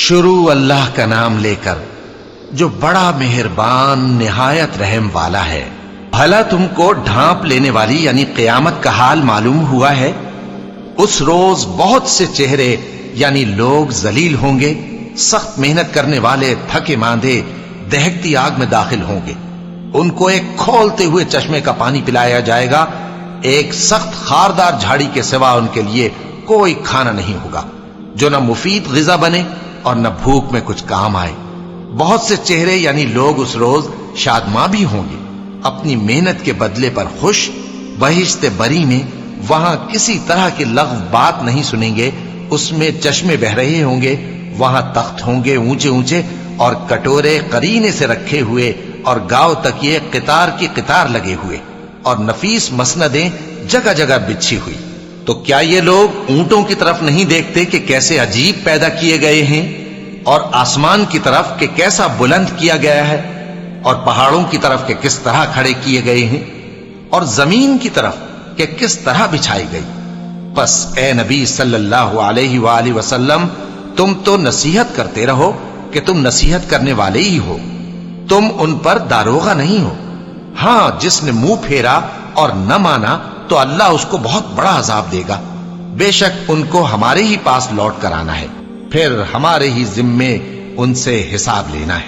شروع اللہ کا نام لے کر جو بڑا مہربان نہایت رحم والا ہے۔ بھلا تم کو ڈھانپ لینے والی یعنی قیامت کا حال معلوم ہوا ہے؟ اس روز بہت سے چہرے یعنی لوگ ذلیل ہوں گے، سخت محنت کرنے والے تھکے ماندے دہکتی آگ میں داخل ہوں گے۔ ان کو ایک کھولتے ہوئے چشمے کا پانی پلایا جائے گا، ایک سخت خاردار جھاڑی کے سوا ان کے لیے کوئی کھانا نہیں ہوگا جو نہ مفید غذا بنے اور نہ بھوک میں کچھ کام آئے۔ بہت سے چہرے یعنی لوگ اس روز شادماں بھی ہوں گے، اپنی محنت کے بدلے پر خوش، بہشت بری میں وہاں کسی طرح کی لغو بات نہیں سنیں گے، اس میں چشمے بہ رہے ہوں گے، وہاں تخت ہوں گے اونچے اونچے اور کٹورے قرینے سے رکھے ہوئے اور گاؤ تک یہ قطار کی قطار لگے ہوئے اور نفیس مسندیں جگہ جگہ بچھی ہوئی۔ تو کیا یہ لوگ اونٹوں کی طرف نہیں دیکھتے کہ کیسے عجیب پیدا کیے گئے ہیں، اور آسمان کی طرف کہ کیسا بلند کیا گیا ہے، اور پہاڑوں کی طرف کہ کس طرح کھڑے کیے گئے ہیں، اور زمین کی طرف کہ کس طرح بچھائی گئی؟ پس اے نبی صلی اللہ علیہ وآلہ وسلم، تم تو نصیحت کرتے رہو کہ تم نصیحت کرنے والے ہی ہو، تم ان پر داروغہ نہیں ہو۔ ہاں جس نے منہ پھیرا اور نہ مانا تو اللہ اس کو بہت بڑا عذاب دے گا۔ بے شک ان کو ہمارے ہی پاس لوٹ کر آنا ہے، پھر ہمارے ہی ذمے ان سے حساب لینا ہے۔